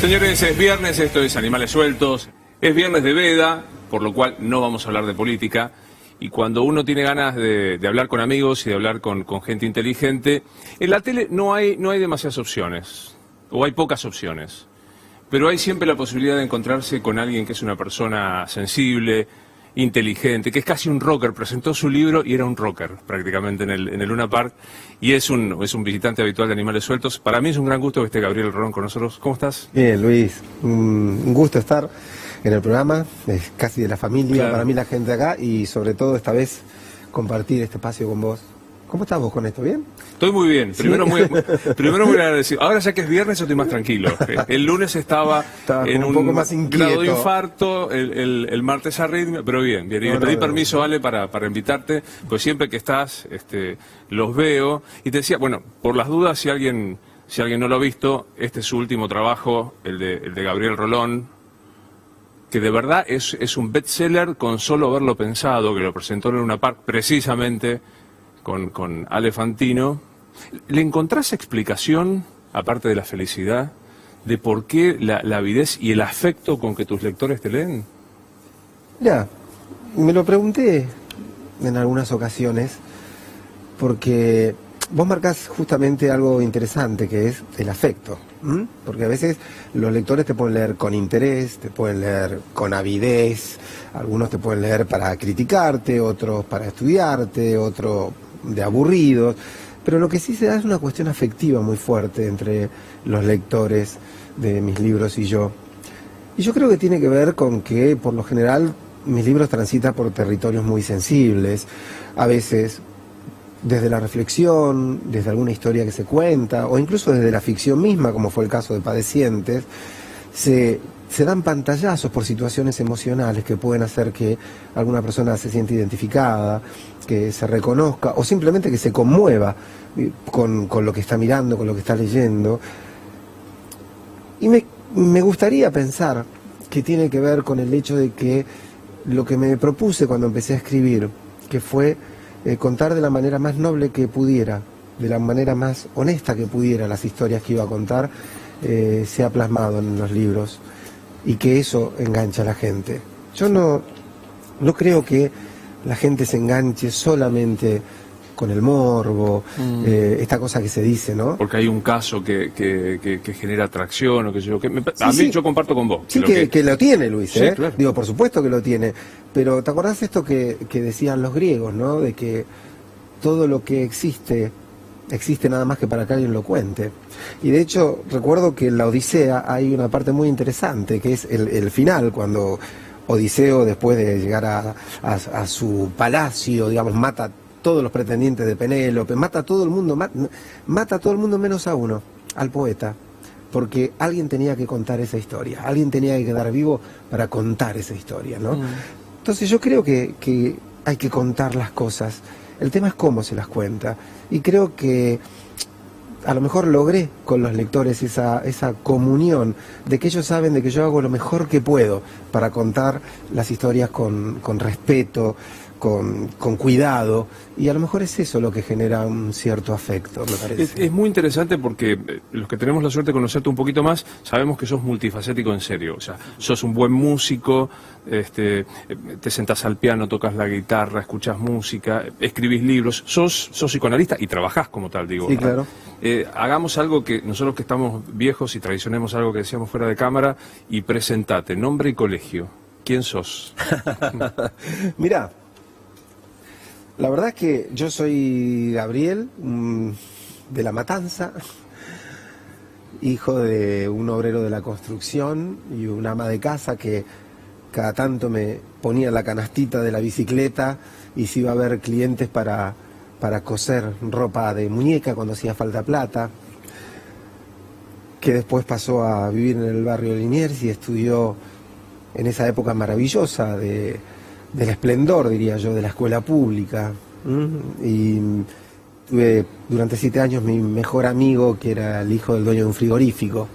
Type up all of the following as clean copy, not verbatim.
Señores, es viernes, esto es Animales Sueltos, es viernes de veda, por lo cual no vamos a hablar de política. Y cuando uno tiene ganas de hablar con amigos y de hablar con gente inteligente, en la tele no hay demasiadas opciones, o hay pocas opciones. Pero hay siempre la posibilidad de encontrarse con alguien que es una persona sensible, inteligente, que es casi un rocker. Presentó su libro y era un rocker prácticamente en el Luna Park, y es un visitante habitual de Animales Sueltos. Para mí es un gran gusto que esté Gabriel Rolón con nosotros. ¿Cómo estás? Bien, Luis, un gusto estar en el programa, es casi de la familia, claro. Para mí la gente acá, y sobre todo esta vez compartir este espacio con vos. ¿Cómo estás vos con esto? ¿Bien? Estoy muy bien. ¿Sí? Primero muy agradecido. Ahora ya que es viernes estoy más tranquilo. El lunes estaba en un poco más inquieto. Grado de infarto, el martes arritmia, pero bien. Y le pedí permiso, Ale, para invitarte, pues siempre que estás, los veo. Y te decía, bueno, por las dudas, si alguien no lo ha visto, este es su último trabajo, el de Gabriel Rolón, que de verdad es un bestseller con solo haberlo pensado, que lo presentó en Luna Park precisamente con Ale Fantino. ¿Le encontrás explicación, aparte de la felicidad, de por qué la avidez y el afecto con que tus lectores te leen? Ya, me lo pregunté en algunas ocasiones, porque vos marcás justamente algo interesante, que es el afecto. Porque a veces los lectores te pueden leer con interés, te pueden leer con avidez, algunos te pueden leer para criticarte, otros para estudiarte, otros de aburridos, pero lo que sí se da es una cuestión afectiva muy fuerte entre los lectores de mis libros y yo. Y yo creo que tiene que ver con que, por lo general, mis libros transitan por territorios muy sensibles, a veces desde la reflexión, desde alguna historia que se cuenta, o incluso desde la ficción misma, como fue el caso de Padecientes, se dan pantallazos por situaciones emocionales que pueden hacer que alguna persona se sienta identificada, que se reconozca, o simplemente que se conmueva con lo que está mirando, con lo que está leyendo. Y me gustaría pensar que tiene que ver con el hecho de que lo que me propuse cuando empecé a escribir, que fue contar de la manera más noble que pudiera, de la manera más honesta que pudiera las historias que iba a contar, se ha plasmado en los libros, y que eso engancha a la gente. Yo no creo que la gente se enganche solamente con el morbo, esta cosa que se dice, ¿no? Porque hay un caso que genera atracción, o que yo, a mí yo comparto con vos. Sí, que lo tiene, Luis, sí, claro. Digo, por supuesto que lo tiene, pero ¿te acordás esto que decían los griegos, ¿no? De que todo lo que existe nada más que para que alguien lo cuente. Y de hecho, recuerdo que en la Odisea hay una parte muy interesante, que es el final, cuando Odiseo, después de llegar a su palacio, digamos, mata a todos los pretendientes de Penélope, mata a todo el mundo, mata a todo el mundo menos a uno, al poeta, porque alguien tenía que contar esa historia, alguien tenía que quedar vivo para contar esa historia, ¿no? Entonces yo creo que hay que contar las cosas. El tema es cómo se las cuenta, y creo que a lo mejor logré con los lectores esa comunión de que ellos saben de que yo hago lo mejor que puedo para contar las historias con respeto, con cuidado, y a lo mejor es eso lo que genera un cierto afecto, me parece. Es muy interesante porque los que tenemos la suerte de conocerte un poquito más, sabemos que sos multifacético en serio. O sea, sos un buen músico, te sentás al piano, tocas la guitarra, escuchás música, escribís libros, sos psicoanalista y trabajás como tal, digo. Sí, claro. Hagamos algo que nosotros que estamos viejos y tradicionemos algo que decíamos fuera de cámara, y presentate, nombre y colegio. ¿Quién sos? Mirá, la verdad es que yo soy Gabriel, de La Matanza, hijo de un obrero de la construcción y una ama de casa que cada tanto me ponía la canastita de la bicicleta y se iba a ver clientes para coser ropa de muñeca cuando hacía falta plata, que después pasó a vivir en el barrio de Liniers y estudió en esa época maravillosa del esplendor, diría yo, de la escuela pública. Y tuve durante 7 años mi mejor amigo, que era el hijo del dueño de un frigorífico.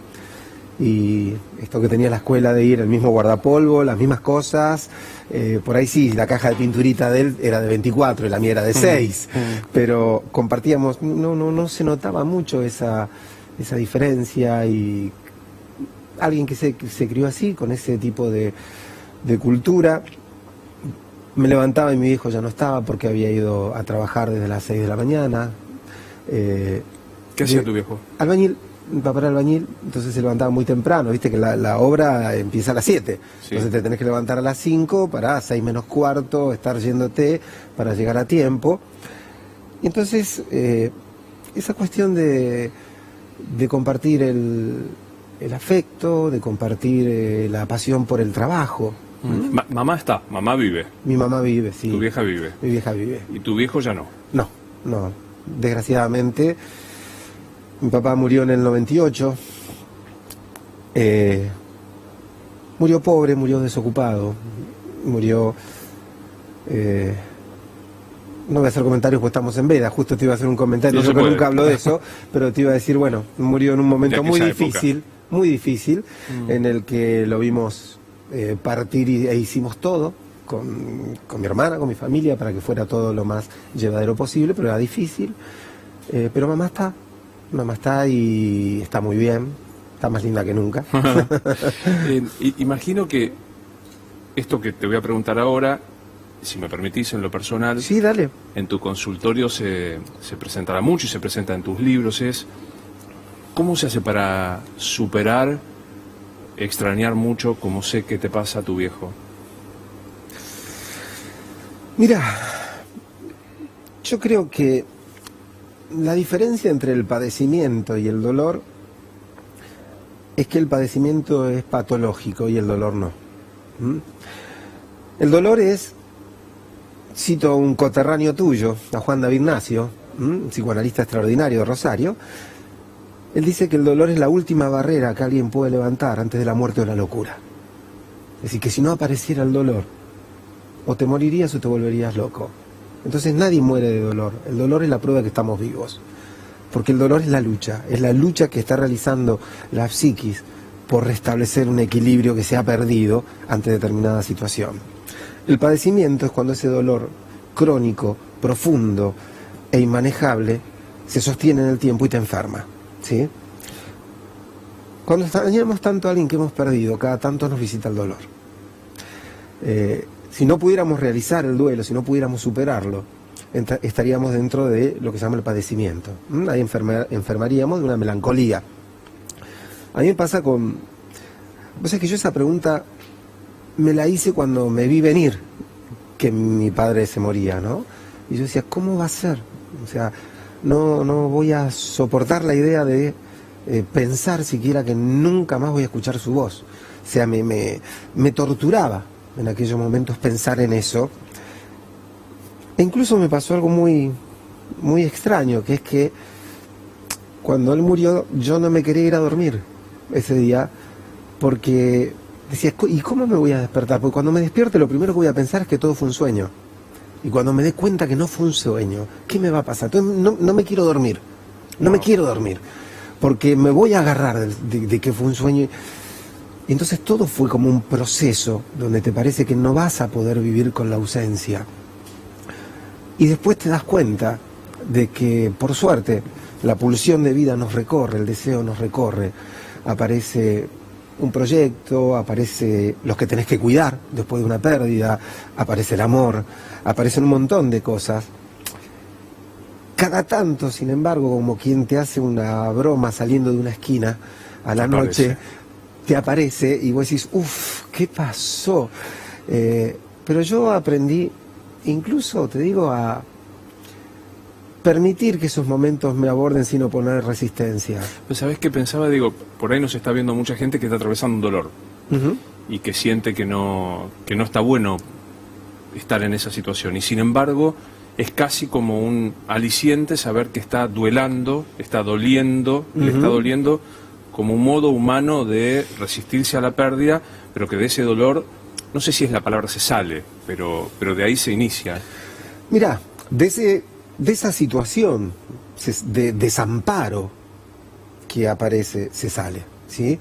Y esto que tenía la escuela de ir, el mismo guardapolvo, las mismas cosas, por ahí sí, la caja de pinturita de él era de 24 y la mía era de 6, pero compartíamos, no se notaba mucho esa diferencia, y alguien que se crió así, con ese tipo de cultura. Me levantaba y mi viejo ya no estaba porque había ido a trabajar desde las 6 de la mañana. ¿Qué hacía tu viejo? Albañil. Mi papá era albañil, entonces se levantaba muy temprano, viste que la obra empieza a las 7, sí. Entonces te tenés que levantar a las 5 para 6 menos cuarto, estar yéndote para llegar a tiempo. Y entonces, esa cuestión de compartir el afecto, de compartir la pasión por el trabajo. Mamá está, mamá vive. Mi mamá vive, sí. Tu vieja vive. Mi vieja vive. ¿Y tu viejo ya no? No, desgraciadamente. Mi papá murió en el 98, murió pobre, murió desocupado, murió... no voy a hacer comentarios porque estamos en veda, justo te iba a hacer un comentario, yo que nunca hablo de eso, pero te iba a decir, bueno, murió en un momento muy difícil, en el que lo vimos partir e hicimos todo con mi hermana, con mi familia, para que fuera todo lo más llevadero posible, pero era difícil, pero mamá está y está muy bien, está más linda que nunca. Imagino que esto que te voy a preguntar ahora, si me permitís en lo personal, sí, dale. En tu consultorio se presentará mucho y se presenta en tus libros, es ¿cómo se hace para superar, extrañar mucho, como sé que te pasa a tu viejo? Mira, yo creo que la diferencia entre el padecimiento y el dolor es que el padecimiento es patológico y el dolor no. El dolor es, cito a un coterráneo tuyo, a Juan David Ignacio, un psicoanalista extraordinario de Rosario, él dice que el dolor es la última barrera que alguien puede levantar antes de la muerte o la locura. Es decir, que si no apareciera el dolor, o te morirías o te volverías loco. Entonces nadie muere de dolor. El dolor es la prueba de que estamos vivos. Porque el dolor es la lucha que está realizando la psiquis por restablecer un equilibrio que se ha perdido ante determinada situación. El padecimiento es cuando ese dolor crónico, profundo e inmanejable se sostiene en el tiempo y te enferma, ¿sí? Cuando extrañamos tanto a alguien que hemos perdido, cada tanto nos visita el dolor. Si no pudiéramos realizar el duelo, si no pudiéramos superarlo, estaríamos dentro de lo que se llama el padecimiento. Ahí enfermaríamos de una melancolía. A mí me pasa con... Vos sabés que yo esa pregunta me la hice cuando me vi venir que mi padre se moría, ¿no? Y yo decía, ¿cómo va a ser? O sea, no voy a soportar la idea de pensar siquiera que nunca más voy a escuchar su voz. O sea, me torturaba en aquellos momentos pensar en eso. E incluso me pasó algo muy, muy extraño, que es que cuando él murió yo no me quería ir a dormir ese día, porque decía, ¿y cómo me voy a despertar? Porque cuando me despierte lo primero que voy a pensar es que todo fue un sueño. Y cuando me dé cuenta que no fue un sueño, ¿qué me va a pasar? Entonces no me quiero dormir, me quiero dormir, porque me voy a agarrar de que fue un sueño. Y entonces todo fue como un proceso donde te parece que no vas a poder vivir con la ausencia. Y después te das cuenta de que, por suerte, la pulsión de vida nos recorre, el deseo nos recorre. Aparece un proyecto, aparece los que tenés que cuidar después de una pérdida, aparece el amor, aparecen un montón de cosas. Cada tanto, sin embargo, como quien te hace una broma saliendo de una esquina a la noche, te aparece y vos decís, uff, ¿qué pasó? Pero yo aprendí, incluso te digo, a permitir que esos momentos me aborden sin oponer resistencia. Pues ¿sabés qué pensaba? Digo, por ahí nos está viendo mucha gente que está atravesando un dolor y que siente que no está bueno estar en esa situación. Y sin embargo, es casi como un aliciente saber que está duelando, está doliendo, le está doliendo, como un modo humano de resistirse a la pérdida, pero que de ese dolor, no sé si es la palabra se sale, pero de ahí se inicia. Mirá, de esa situación de desamparo que aparece, se sale, ¿sí?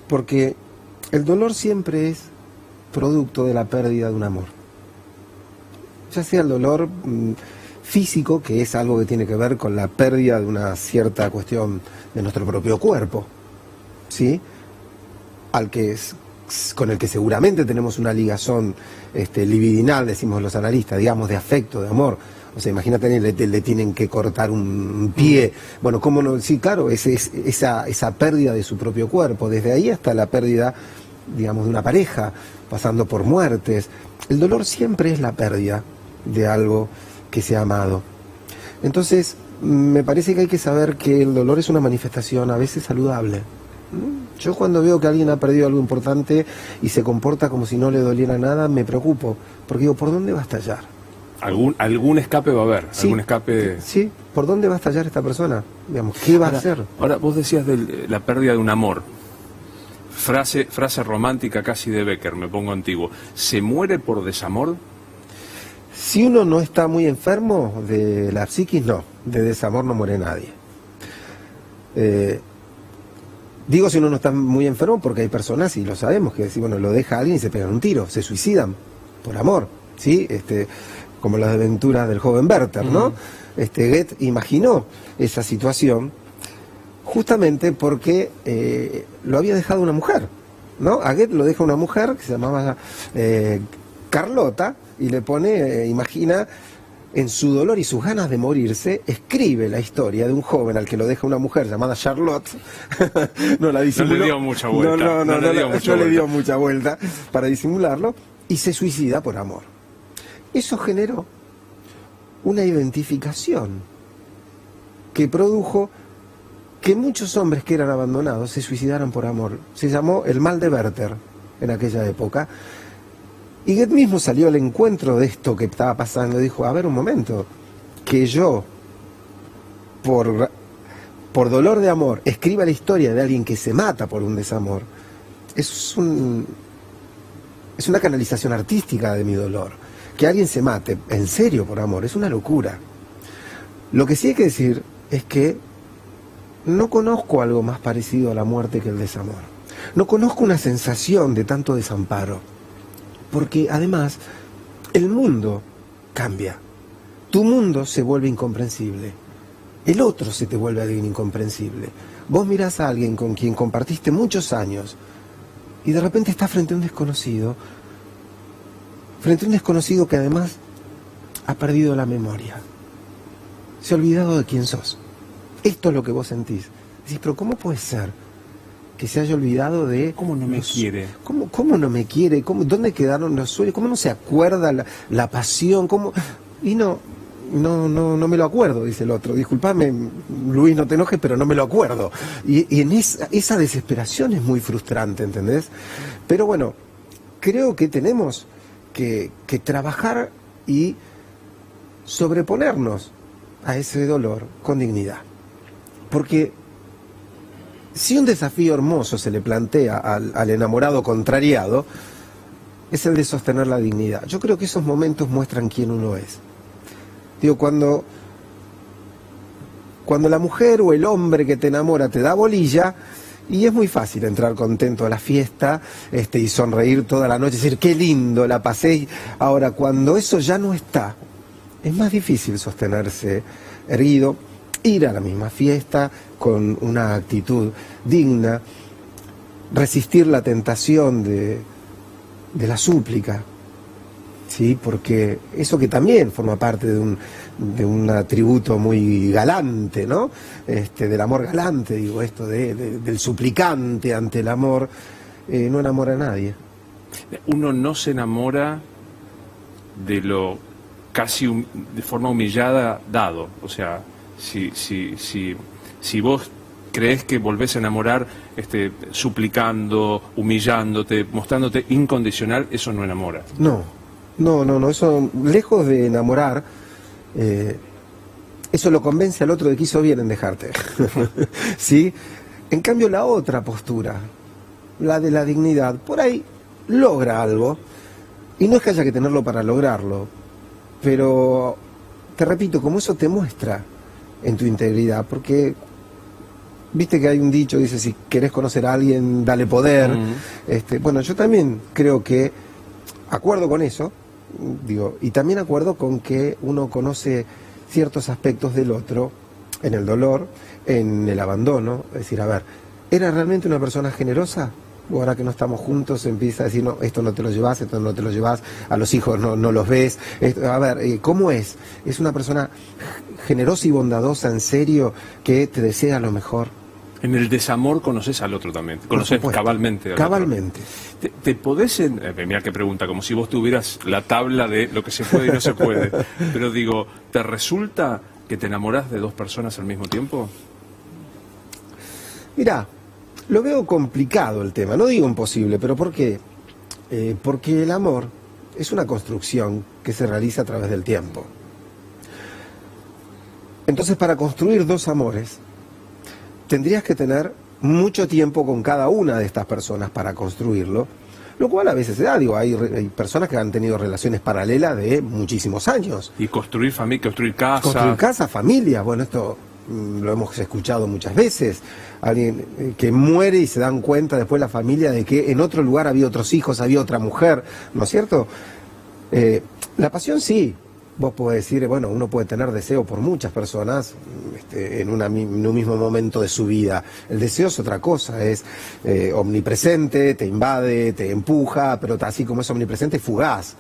Porque el dolor siempre es producto de la pérdida de un amor. Ya sea el dolor físico, que es algo que tiene que ver con la pérdida de una cierta cuestión de nuestro propio cuerpo, ¿sí? con el que seguramente tenemos una ligazón libidinal, decimos los analistas, digamos, de afecto, de amor. O sea, imagínate, le tienen que cortar un pie. Bueno, ¿cómo no? Sí, claro, esa pérdida de su propio cuerpo, desde ahí hasta la pérdida, digamos, de una pareja, pasando por muertes. El dolor siempre es la pérdida de algo que se ha amado. Entonces, me parece que hay que saber que el dolor es una manifestación a veces saludable. Yo cuando veo que alguien ha perdido algo importante y se comporta como si no le doliera nada, me preocupo, porque digo, ¿por dónde va a estallar? Algún escape va a haber, Sí, algún escape... Sí, ¿por dónde va a estallar esta persona? Digamos, ¿qué va a hacer? Ahora, vos decías de la pérdida de un amor. Frase romántica casi de Becker, me pongo antiguo. ¿Se muere por desamor? Si uno no está muy enfermo de la psiquis, no. De desamor no muere nadie. Digo si uno no está muy enfermo porque hay personas, y lo sabemos, que si bueno, lo deja a alguien y se pegan un tiro, se suicidan por amor, ¿sí? Como las aventuras del joven Werther, ¿no? Goethe imaginó esa situación justamente porque lo había dejado una mujer, ¿no? A Goethe lo deja una mujer que se llamaba Carlota, y le pone, imagina, en su dolor y sus ganas de morirse, escribe la historia de un joven al que lo deja una mujer llamada Charlotte. No la disimuló. No le dio mucha vuelta. No le dio mucha vuelta para disimularlo, y se suicida por amor. Eso generó una identificación que produjo que muchos hombres que eran abandonados se suicidaran por amor. Se llamó el mal de Werther en aquella época. Y Goethe mismo salió al encuentro de esto que estaba pasando. Dijo, a ver un momento, que yo, por dolor de amor, escriba la historia de alguien que se mata por un desamor, es una canalización artística de mi dolor. Que alguien se mate en serio por amor es una locura. Lo que sí hay que decir es que no conozco algo más parecido a la muerte que el desamor. No conozco una sensación de tanto desamparo. Porque además, el mundo cambia. Tu mundo se vuelve incomprensible. El otro se te vuelve alguien incomprensible. Vos mirás a alguien con quien compartiste muchos años y de repente estás frente a un desconocido. Frente a un desconocido que además ha perdido la memoria. Se ha olvidado de quién sos. Esto es lo que vos sentís. Decís, pero ¿cómo puede ser que se haya olvidado de... ¿Cómo no me quiere? ¿Cómo no me quiere? ¿Dónde quedaron los sueños? ¿Cómo no se acuerda la pasión? ¿Cómo? Y no me lo acuerdo, dice el otro. Disculpame, Luis, no te enojes, pero no me lo acuerdo. Y en esa desesperación es muy frustrante, ¿entendés? Pero bueno, creo que tenemos que trabajar y sobreponernos a ese dolor con dignidad. Porque si un desafío hermoso se le plantea al enamorado contrariado, es el de sostener la dignidad. Yo creo que esos momentos muestran quién uno es. Digo, cuando la mujer o el hombre que te enamora te da bolilla, y es muy fácil entrar contento a la fiesta y sonreír toda la noche, decir, qué lindo, la pasé. Ahora, cuando eso ya no está, es más difícil sostenerse erguido, ir a la misma fiesta con una actitud digna, resistir la tentación de la súplica, ¿sí? Porque eso que también forma parte de un atributo muy galante, ¿no? Del amor galante, digo, esto del suplicante ante el amor, no enamora a nadie. Uno no se enamora de lo casi de forma humillada dado, o sea, si vos crees que volvés a enamorar suplicando, humillándote, mostrándote incondicional, eso no enamora. No, eso, lejos de enamorar, eso lo convence al otro de que hizo bien en dejarte. ¿Sí? En cambio, la otra postura, la de la dignidad, por ahí logra algo, y no es que haya que tenerlo para lograrlo, pero te repito, como eso te muestra en tu integridad, porque viste que hay un dicho, dice, si querés conocer a alguien, dale poder. Bueno, yo también creo que acuerdo con eso, digo, y también acuerdo con que uno conoce ciertos aspectos del otro, en el dolor, en el abandono, es decir, a ver, ¿era realmente una persona generosa? ahora que no estamos juntos empieza a decir, no, esto no te lo llevas, esto no te lo llevas, a los hijos no los ves. A ver, ¿cómo es? ¿Es una persona generosa y bondadosa, en serio, que te desea lo mejor? En el desamor conoces al otro también, conoces cabalmente al cabalmente. otro. ¿Te podés, mira qué pregunta, como si vos tuvieras la tabla de lo que se puede y no se puede, pero digo, ¿te resulta que te enamorás de dos personas al mismo tiempo? Mirá, lo veo complicado el tema, no digo imposible, pero ¿por qué? Porque el amor es una construcción que se realiza a través del tiempo. Entonces, para construir dos amores, tendrías que tener mucho tiempo con cada una de estas personas para construirlo, lo cual a veces se da. Digo, hay personas que han tenido relaciones paralelas de muchísimos años. Y construir familia, construir casa. Construir casa, familia, bueno, esto lo hemos escuchado muchas veces. Alguien que muere y se dan cuenta después la familia de que en otro lugar había otros hijos, había otra mujer, ¿no es cierto? La pasión sí. Vos podés decir, bueno, uno puede tener deseo por muchas personas en un mismo momento de su vida. El deseo es otra cosa, es omnipresente, te invade, te empuja, pero así como es omnipresente, fugaz.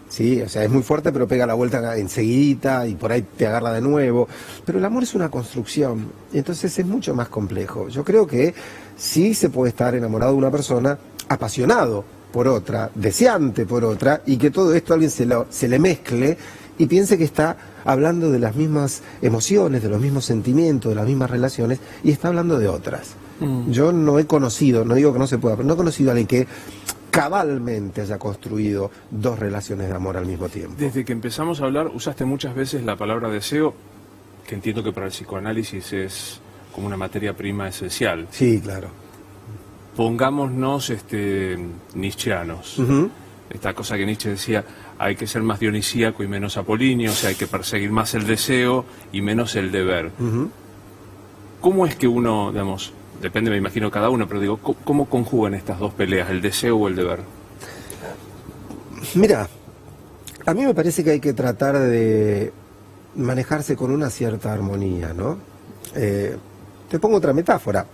¿Sí? O sea, es muy fuerte, pero pega la vuelta enseguidita y por ahí te agarra de nuevo. Pero el amor es una construcción, y entonces es mucho más complejo. Yo creo que sí se puede estar enamorado de una persona, apasionado por otra, deseante por otra, y que todo esto a alguien se le mezcle y piense que está hablando de las mismas emociones, de los mismos sentimientos, de las mismas relaciones, y está hablando de otras. Yo no he conocido, no digo que no se pueda, pero no he conocido a alguien que cabalmente haya construido dos relaciones de amor al mismo tiempo. Desde que empezamos a hablar, usaste muchas veces la palabra deseo, que entiendo que para el psicoanálisis es como una materia prima esencial. Sí, claro. Pongámonos nietzscheanos. Esta cosa que Nietzsche decía, hay que ser más dionisíaco y menos apolíneo, o sea, hay que perseguir más el deseo y menos el deber. ¿Cómo es que uno, digamos, depende, me imagino, cada uno, pero digo, ¿cómo conjugan estas dos peleas, el deseo o el deber? Mira, a mí me parece que hay que tratar de manejarse con una cierta armonía, ¿no? Te pongo otra metáfora.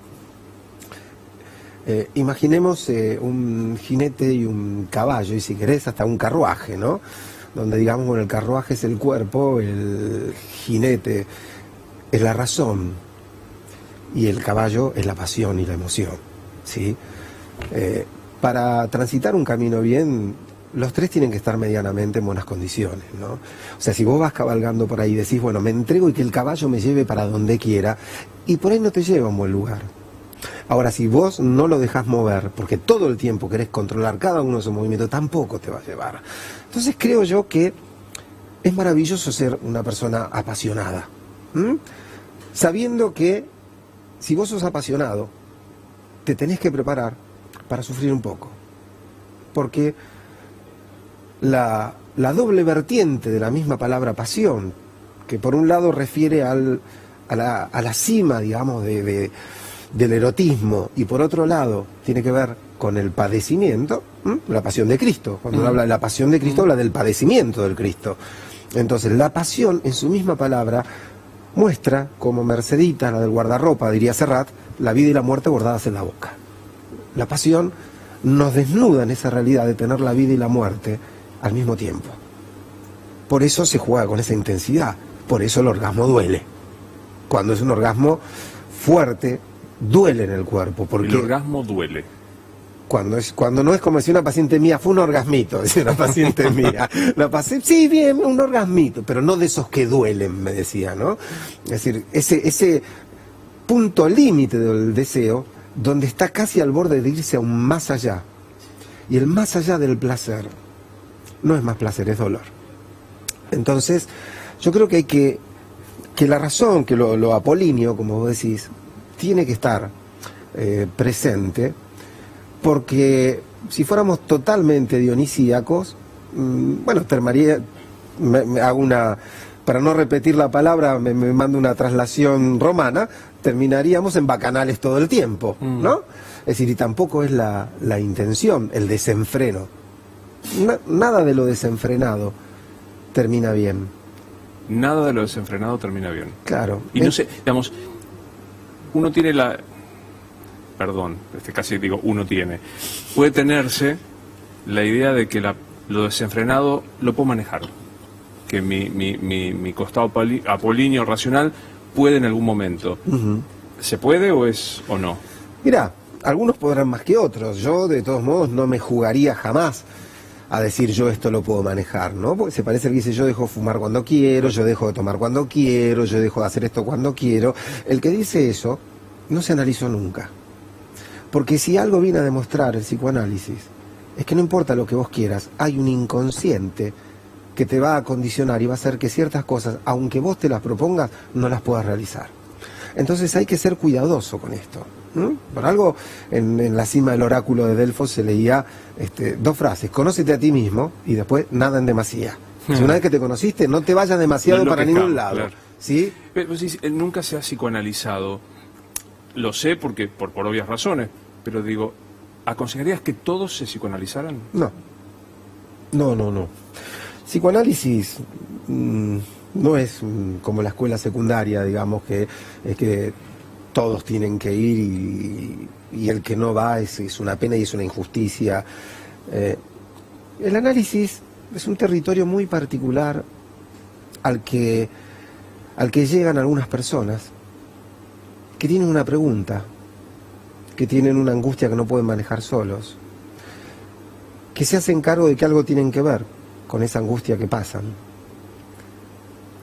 Imaginemos un jinete y un caballo, y si querés hasta un carruaje, ¿no? Donde digamos, bueno, el carruaje es el cuerpo, el jinete es la razón y el caballo es la pasión y la emoción, ¿sí? Para transitar un camino bien, los tres tienen que estar medianamente en buenas condiciones, ¿no? O sea, si vos vas cabalgando por ahí y decís, bueno, me entrego y que el caballo me lleve para donde quiera, y por ahí no te lleva a un buen lugar. Ahora, si vos no lo dejás mover, porque todo el tiempo querés controlar cada uno de esos movimientos, tampoco te va a llevar. Entonces creo yo que es maravilloso ser una persona apasionada, sabiendo que si vos sos apasionado, te tenés que preparar para sufrir un poco, porque la doble vertiente de la misma palabra pasión, que por un lado refiere a la cima, digamos, del erotismo, y por otro lado tiene que ver con el padecimiento, la pasión de Cristo. Cuando uno habla de la pasión de Cristo, habla del padecimiento del Cristo. Entonces, la pasión, en su misma palabra, muestra, como Mercedita, la del guardarropa, diría Serrat, la vida y la muerte bordadas en la boca. La pasión nos desnuda en esa realidad de tener la vida y la muerte al mismo tiempo. Por eso se juega con esa intensidad, por eso el orgasmo duele. Cuando es un orgasmo fuerte, duele en el cuerpo, porque el orgasmo duele. Cuando no es como decir una paciente mía, fue un orgasmito, decía una paciente mía. Sí, bien, un orgasmito, pero no de esos que duelen, me decía, ¿no? Es decir, ese punto límite del deseo, donde está casi al borde de irse aún más allá. Y el más allá del placer no es más placer, es dolor. Entonces, yo creo que hay que la razón, que lo apolíneo, como vos decís, tiene que estar presente, porque si fuéramos totalmente dionisíacos, bueno, para no repetir la palabra, me mando una traslación romana, terminaríamos en bacanales todo el tiempo, ¿no? Es decir, y tampoco es la intención, el desenfreno. Nada de lo desenfrenado termina bien. Nada de lo desenfrenado termina bien. Claro. Y no sé, digamos, uno tiene perdón, casi digo uno tiene, puede tenerse la idea de que lo desenfrenado lo puedo manejar, que mi costado apolíneo racional puede en algún momento. ¿Se puede o no? Mirá, algunos podrán más que otros. Yo, de todos modos, no me jugaría jamás a decir yo esto lo puedo manejar, ¿no? Porque se parece al que dice yo dejo fumar cuando quiero, yo dejo de tomar cuando quiero, yo dejo de hacer esto cuando quiero. El que dice eso no se analizó nunca. Porque si algo viene a demostrar el psicoanálisis, es que no importa lo que vos quieras, hay un inconsciente que te va a condicionar y va a hacer que ciertas cosas, aunque vos te las propongas, no las puedas realizar. Entonces hay que ser cuidadoso con esto. Por algo, en la cima del oráculo de Delfos se leía 2 frases: conócete a ti mismo y después nada en demasía. Si una vez que te conociste, no te vayas demasiado para ningún lado. Claro. ¿Sí? Pero, sí, nunca se ha psicoanalizado. Lo sé porque por obvias razones, pero digo, ¿aconsejarías que todos se psicoanalizaran? No. Psicoanálisis no es como la escuela secundaria, digamos, que es que todos tienen que ir y el que no va es una pena y es una injusticia. El análisis es un territorio muy particular al que llegan algunas personas que tienen una pregunta, que tienen una angustia que no pueden manejar solos, que se hacen cargo de que algo tienen que ver con esa angustia que pasan,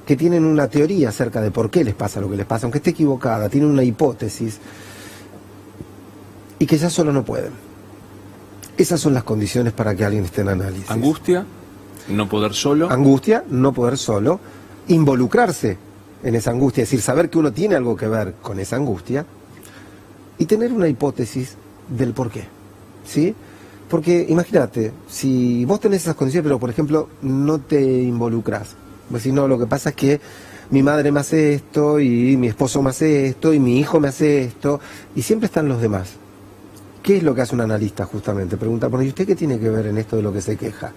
que tienen una teoría acerca de por qué les pasa lo que les pasa, aunque esté equivocada, tienen una hipótesis, y que ya solo no pueden. Esas son las condiciones para que alguien esté en análisis. Angustia, no poder solo. Angustia, no poder solo, involucrarse en esa angustia, es decir, saber que uno tiene algo que ver con esa angustia, y tener una hipótesis del por qué, ¿sí? Porque imagínate, si vos tenés esas condiciones, pero por ejemplo no te involucrás, pues si no, lo que pasa es que mi madre me hace esto, y mi esposo me hace esto, y mi hijo me hace esto, y siempre están los demás. ¿Qué es lo que hace un analista justamente? Preguntar, ¿y usted qué tiene que ver en esto de lo que se queja?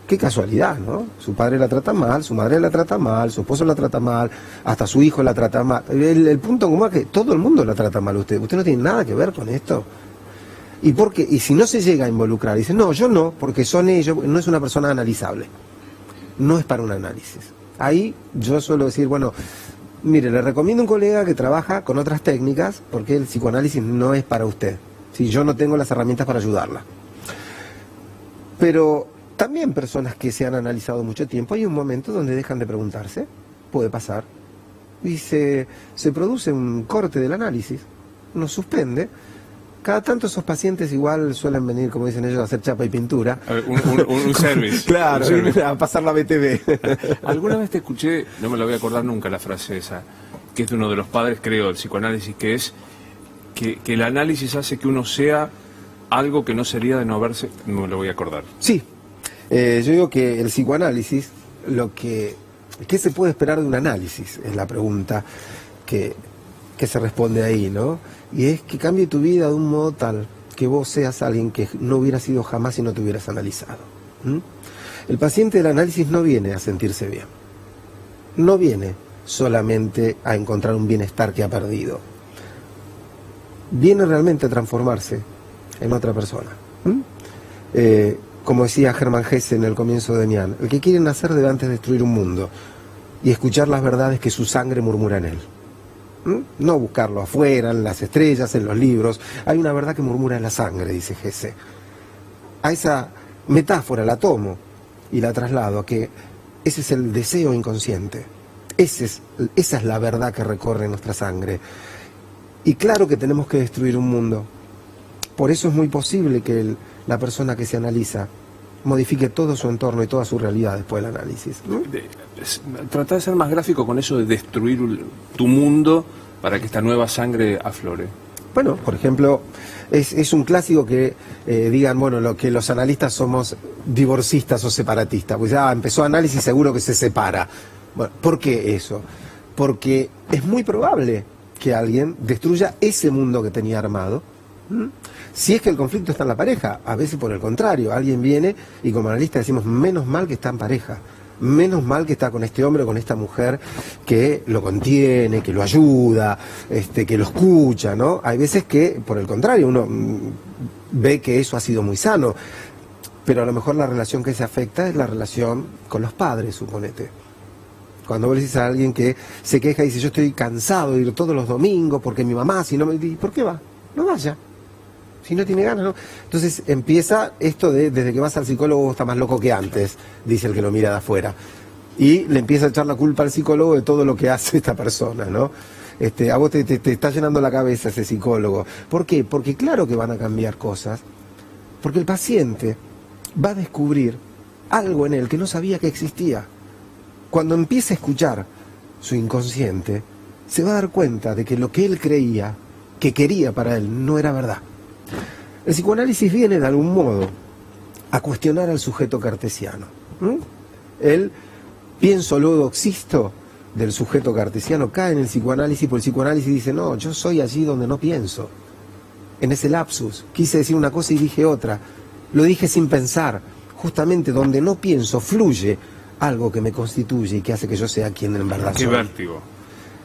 Qué casualidad, ¿no? Su padre la trata mal, su madre la trata mal, su esposo la trata mal, hasta su hijo la trata mal. El punto común es que todo el mundo la trata mal a usted. Usted no tiene nada que ver con esto. Y si no se llega a involucrar, dice, no, yo no, porque son ellos, no es una persona analizable. No es para un análisis. Ahí yo suelo decir, bueno, mire, le recomiendo un colega que trabaja con otras técnicas, porque el psicoanálisis no es para usted. Si yo no tengo las herramientas para ayudarla. Pero también personas que se han analizado mucho tiempo, hay un momento donde dejan de preguntarse, puede pasar, y se produce un corte del análisis, uno suspende. Cada tanto esos pacientes igual suelen venir, como dicen ellos, a hacer chapa y pintura. A ver, un service. Claro, un service. A pasar la BTV. Alguna vez te escuché, no me la voy a acordar nunca la frase esa, que es de uno de los padres, creo, del psicoanálisis, que es que el análisis hace que uno sea algo que no sería de no haberse... No me lo voy a acordar. Sí, yo digo que el psicoanálisis, ¿qué se puede esperar de un análisis? Es la pregunta que se responde ahí, ¿no? Y es que cambie tu vida de un modo tal que vos seas alguien que no hubiera sido jamás si no te hubieras analizado. El paciente del análisis no viene a sentirse bien. No viene solamente a encontrar un bienestar que ha perdido. Viene realmente a transformarse en otra persona. Como decía Hermann Hesse en el comienzo de Nian, el que quiere nacer debe antes destruir un mundo y escuchar las verdades que su sangre murmura en él. No buscarlo afuera, en las estrellas, en los libros. Hay una verdad que murmura en la sangre, dice Hesse. A esa metáfora la tomo y la traslado a que ese es el deseo inconsciente. Esa es la verdad que recorre nuestra sangre. Y claro que tenemos que destruir un mundo. Por eso es muy posible que la persona que se analiza modifique todo su entorno y toda su realidad después del análisis, ¿no? Trata de ser más gráfico con eso de destruir tu mundo para que esta nueva sangre aflore. Bueno, por ejemplo, es un clásico que digan, bueno, lo que los analistas somos divorcistas o separatistas. Pues ya empezó análisis, seguro que se separa. Bueno, ¿por qué eso? Porque es muy probable que alguien destruya ese mundo que tenía armado. Si es que el conflicto está en la pareja, a veces por el contrario, alguien viene y como analista decimos, menos mal que está en pareja, menos mal que está con este hombre o con esta mujer que lo contiene, que lo ayuda, que lo escucha, ¿no? Hay veces que, por el contrario, uno ve que eso ha sido muy sano, pero a lo mejor la relación que se afecta es la relación con los padres, suponete. Cuando vos le dices a alguien que se queja y dice, yo estoy cansado de ir todos los domingos porque mi mamá, si no me... ¿Por qué va? No vaya. Si no tiene ganas, ¿no? Entonces empieza esto de, desde que vas al psicólogo está más loco que antes, dice el que lo mira de afuera. Y le empieza a echar la culpa al psicólogo de todo lo que hace esta persona, ¿no? A vos te está llenando la cabeza ese psicólogo. ¿Por qué? Porque claro que van a cambiar cosas. Porque el paciente va a descubrir algo en él que no sabía que existía. Cuando empiece a escuchar su inconsciente, se va a dar cuenta de que lo que él creía, que quería para él, no era verdad. El psicoanálisis viene de algún modo a cuestionar al sujeto cartesiano. El pienso, luego existo del sujeto cartesiano cae en el psicoanálisis, porque el psicoanálisis dice, no, yo soy allí donde no pienso. En ese lapsus, quise decir una cosa y dije otra. Lo dije sin pensar. Justamente donde no pienso fluye algo que me constituye y que hace que yo sea quien en verdad soy. Qué vértigo.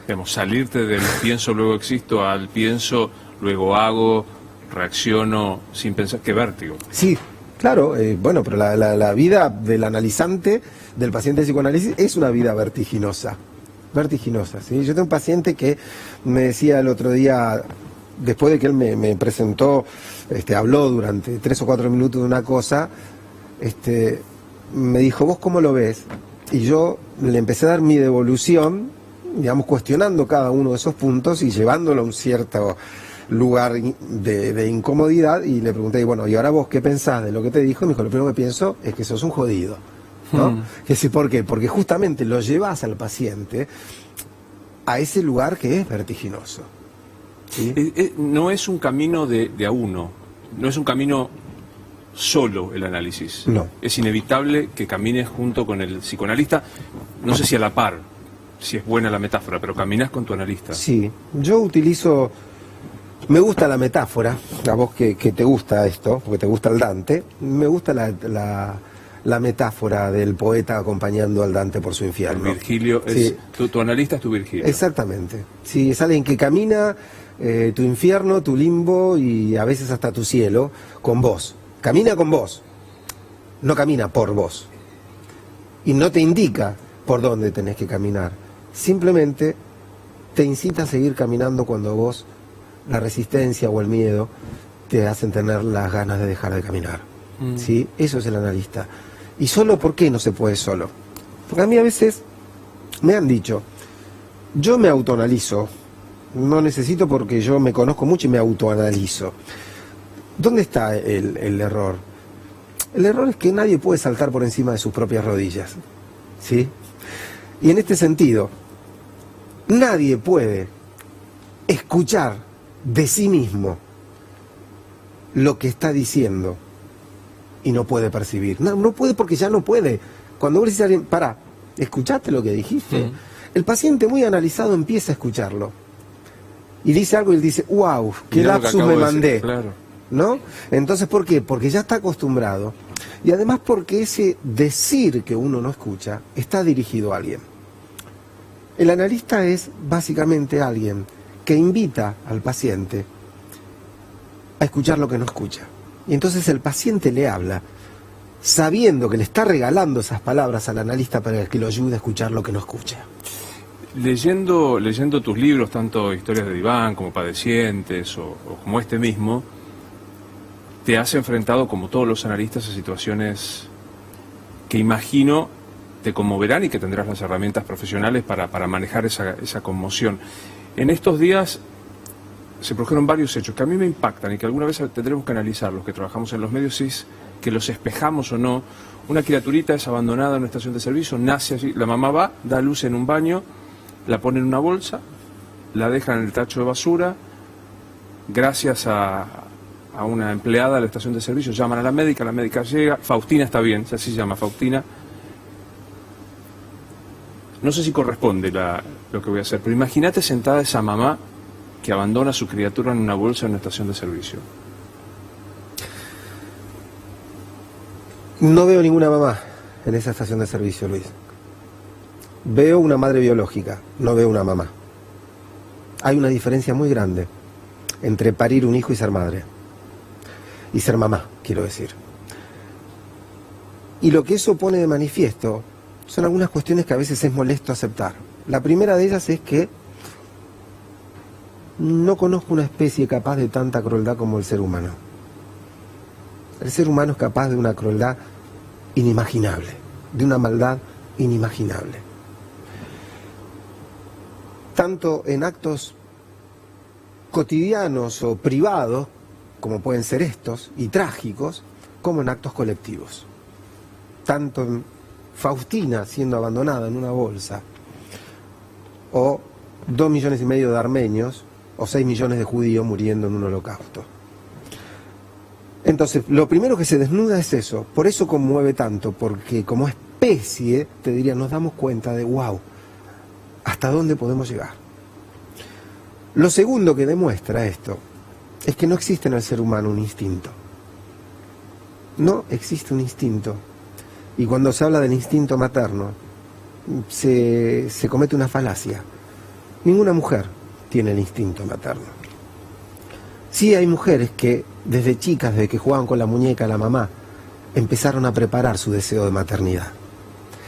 Digamos, salirte del pienso, luego existo, al pienso, luego hago, reacciono sin pensar. Qué vértigo. Sí, claro. Bueno, pero la vida del analizante, del paciente de psicoanálisis, es una vida vertiginosa. Vertiginosa, ¿sí? Yo tengo un paciente que me decía el otro día, después de que él me presentó, habló durante 3 o 4 minutos de una cosa, me dijo, ¿vos cómo lo ves? Y yo le empecé a dar mi devolución, digamos, cuestionando cada uno de esos puntos y llevándolo a un cierto lugar de incomodidad, y le pregunté, bueno, ¿y ahora vos qué pensás de lo que te dijo? Y me dijo, lo primero que pienso es que sos un jodido, ¿no? Que sí, ¿por qué? Porque justamente lo llevas al paciente a ese lugar que es vertiginoso, ¿sí? No es un camino de a uno, no es un camino solo el análisis. No. Es inevitable que camines junto con el psicoanalista, no sé si a la par, si es buena la metáfora, pero caminas con tu analista. Sí, yo utilizo, me gusta la metáfora, a vos que te gusta esto, porque te gusta el Dante, me gusta la metáfora del poeta acompañando al Dante por su infierno. El Virgilio, sí. Tu analista es tu Virgilio. Exactamente, sí, es alguien que camina tu infierno, tu limbo y a veces hasta tu cielo con vos. Camina con vos, no camina por vos. Y no te indica por dónde tenés que caminar. Simplemente te incita a seguir caminando cuando vos, la resistencia o el miedo, te hacen tener las ganas de dejar de caminar. ¿Sí? Eso es el analista. ¿Y solo por qué no se puede solo? Porque a mí a veces me han dicho, yo me autoanalizo, no necesito porque yo me conozco mucho y me autoanalizo. ¿Dónde está el error? El error es que nadie puede saltar por encima de sus propias rodillas, ¿sí? Y en este sentido, nadie puede escuchar de sí mismo lo que está diciendo y no puede percibir. No puede porque ya no puede. Cuando vos le dices a alguien, pará, ¿escuchaste lo que dijiste? El paciente muy analizado empieza a escucharlo. Y dice algo y él dice, wow, qué lapsus me mandé. Claro. ¿No? Entonces, ¿por qué? Porque ya está acostumbrado. Y además porque ese decir que uno no escucha está dirigido a alguien. El analista es básicamente alguien que invita al paciente a escuchar lo que no escucha. Y entonces el paciente le habla sabiendo que le está regalando esas palabras al analista para que lo ayude a escuchar lo que no escucha. Leyendo tus libros, tanto Historias de Diván como Padecientes o como este mismo, te has enfrentado, como todos los analistas, a situaciones que imagino te conmoverán y que tendrás las herramientas profesionales para manejar esa conmoción. En estos días se produjeron varios hechos que a mí me impactan y que alguna vez tendremos que analizar, los que trabajamos en los medios, si es que los espejamos o no. Una criaturita es abandonada en una estación de servicio, nace allí, la mamá va, da luz en un baño, la pone en una bolsa, la deja en el tacho de basura, gracias a una empleada de la estación de servicio, llaman a la médica llega, Faustina está bien, así se llama, Faustina. No sé si corresponde lo que voy a hacer, pero imagínate sentada esa mamá que abandona a su criatura en una bolsa en una estación de servicio. No veo ninguna mamá en esa estación de servicio, Luis. veo una madre biológica, no veo una mamá. Hay una diferencia muy grande entre parir un hijo y ser madre. Y ser mamá, quiero decir. Y lo que eso pone de manifiesto son algunas cuestiones que a veces es molesto aceptar. La primera de ellas es que no conozco una especie capaz de tanta crueldad como el ser humano. El ser humano es capaz de una crueldad inimaginable, de una maldad inimaginable. Tanto en actos cotidianos o privados, como pueden ser estos, y trágicos, como en actos colectivos. Tanto en Faustina siendo abandonada en una bolsa, o 2,5 millones de armenios, o 6 millones de judíos muriendo en un holocausto. Entonces, lo primero que se desnuda es eso, por eso conmueve tanto, porque como especie, te diría, nos damos cuenta de, wow, ¿hasta dónde podemos llegar? Lo segundo que demuestra esto es que no existe en el ser humano un instinto. No existe un instinto. Y cuando se habla del instinto materno, se comete una falacia. Ninguna mujer tiene el instinto materno. Sí hay mujeres que desde chicas, desde que jugaban con la muñeca, la mamá, empezaron a preparar su deseo de maternidad.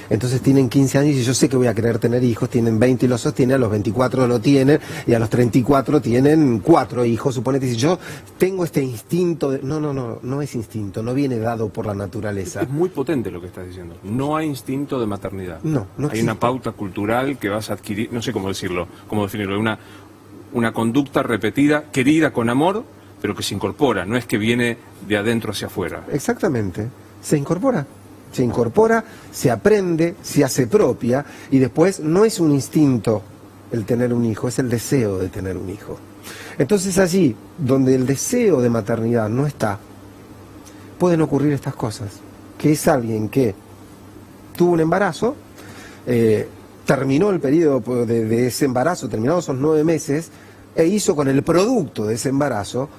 Entonces tienen 15 años y yo sé que voy a querer tener hijos, tienen 20 y lo sostienen, a los 24 lo tienen y a los 34 tienen 4 hijos, suponete, si yo tengo este instinto de... No es instinto, no viene dado por la naturaleza. Es muy potente lo que estás diciendo. No hay instinto de maternidad. No hay existe. una pauta cultural que vas a adquirir, no sé cómo decirlo, cómo definirlo, una conducta repetida, querida con amor, pero que se incorpora, no es que viene de adentro hacia afuera. Exactamente, se incorpora, se aprende, se hace propia y después no es un instinto el tener un hijo, es el deseo de tener un hijo. Entonces allí, donde el deseo de maternidad no está, pueden ocurrir estas cosas, que es alguien que tuvo un embarazo, terminó el periodo de ese embarazo, terminados esos 9 meses, e hizo con el producto de ese embarazo